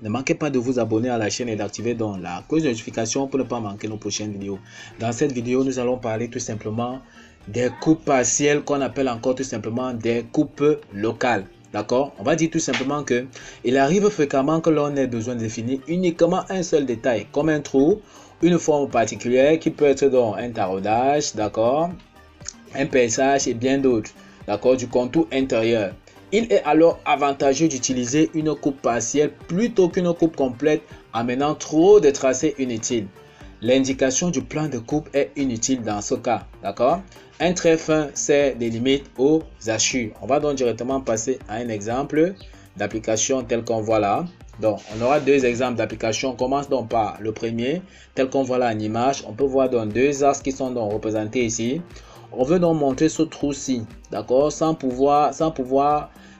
ne manquez pas de vous abonner à la chaîne et d'activer donc la cloche de notification pour ne pas manquer nos prochaines vidéos. Dans cette vidéo, nous allons parler tout simplement des coupes partielles qu'on appelle encore tout simplement des coupes locales. D'accord? On va dire tout simplement que il arrive fréquemment que l'on ait besoin de définir uniquement un seul détail, comme un trou, une forme particulière qui peut être donc un taraudage, d'accord, un perçage et bien d'autres, d'accord, du contour intérieur. Il est alors avantageux d'utiliser une coupe partielle plutôt qu'une coupe complète, amenant trop de tracés inutiles. L'indication du plan de coupe est inutile dans ce cas, d'accord? Un trait fin sert des limites aux hachures. On va donc directement passer à un exemple d'application tel qu'on voit là. Donc, on aura deux exemples d'application. On commence donc par le premier, tel qu'on voit là en image. On peut voir donc deux axes qui sont donc représentés ici. On veut donc montrer ce trou-ci, d'accord, sans pouvoir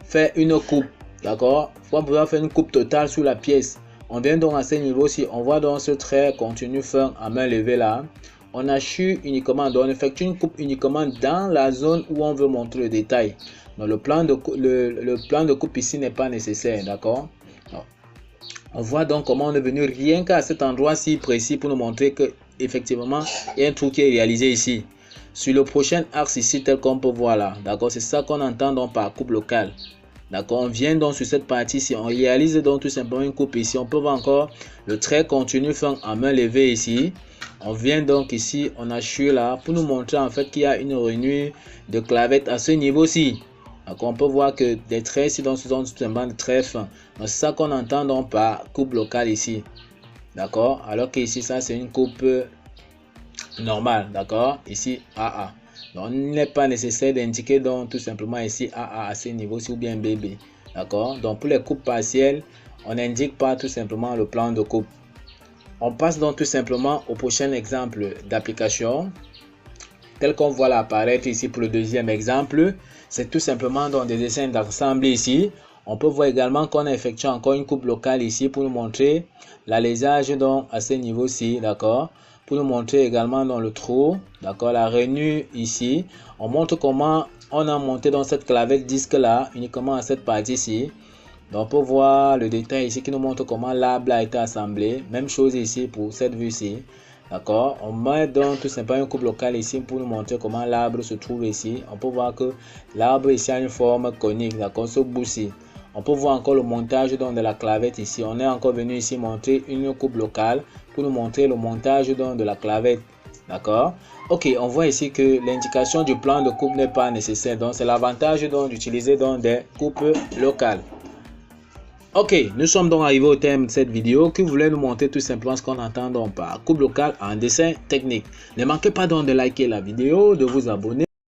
faire une coupe, d'accord, sans pouvoir faire une coupe totale sur la pièce. On vient donc à ce niveau-ci, on voit donc ce trait continu fin à main levée là. On hachure uniquement, donc on effectue une coupe uniquement dans la zone où on veut montrer le détail. Donc le plan de coupe ici n'est pas nécessaire, d'accord. On voit donc comment on est venu rien qu'à cet endroit-ci précis pour nous montrer que effectivement il y a un trou qui est réalisé ici. Sur le prochain axe ici, tel qu'on peut voir là, d'accord, c'est ça qu'on entend donc par coupe locale. D'accord, on vient donc sur cette partie-ci, on réalise donc tout simplement une coupe ici. On peut voir encore le trait continu fin à main levée ici. On vient donc ici, on hachure là pour nous montrer en fait qu'il y a une rainure de clavette à ce niveau-ci. Donc on peut voir que des traits ici donc ce sont tout simplement des traits fins. Donc c'est ça qu'on entend donc par coupe locale ici. D'accord, alors que ici ça c'est une coupe normal, d'accord, ici AA. Donc il n'est pas nécessaire d'indiquer donc tout simplement ici AA à ce niveau-ci ou bien BB, d'accord. Donc pour les coupes partielles, on n'indique pas tout simplement le plan de coupe. On passe donc tout simplement au prochain exemple d'application tel qu'on voit là apparaître ici pour le deuxième exemple. C'est tout simplement dans des dessins d'ensemble ici. On peut voir également qu'on a effectué encore une coupe locale ici pour nous montrer l'alésage donc à ce niveau-ci, d'accord. Pour nous montrer également dans le trou, d'accord, la rainure ici. On montre comment on a monté dans cette clavette disque là, uniquement à cette partie-ci. Donc on peut voir le détail ici qui nous montre comment l'arbre a été assemblé. Même chose ici pour cette vue-ci. D'accord, on met donc tout simplement une coupe locale ici pour nous montrer comment l'arbre se trouve ici. On peut voir que l'arbre ici a une forme conique, d'accord, ce bout-ci. On peut voir encore le montage donc de la clavette ici. On est encore venu ici montrer une coupe locale pour nous montrer le montage donc de la clavette. D'accord. Ok, on voit ici que l'indication du plan de coupe n'est pas nécessaire. Donc c'est l'avantage donc d'utiliser donc des coupes locales. Ok, nous sommes donc arrivés au terme de cette vidéo qui voulait nous montrer tout simplement ce qu'on entend donc par coupe locale en dessin technique. Ne manquez pas donc de liker la vidéo, de vous abonner.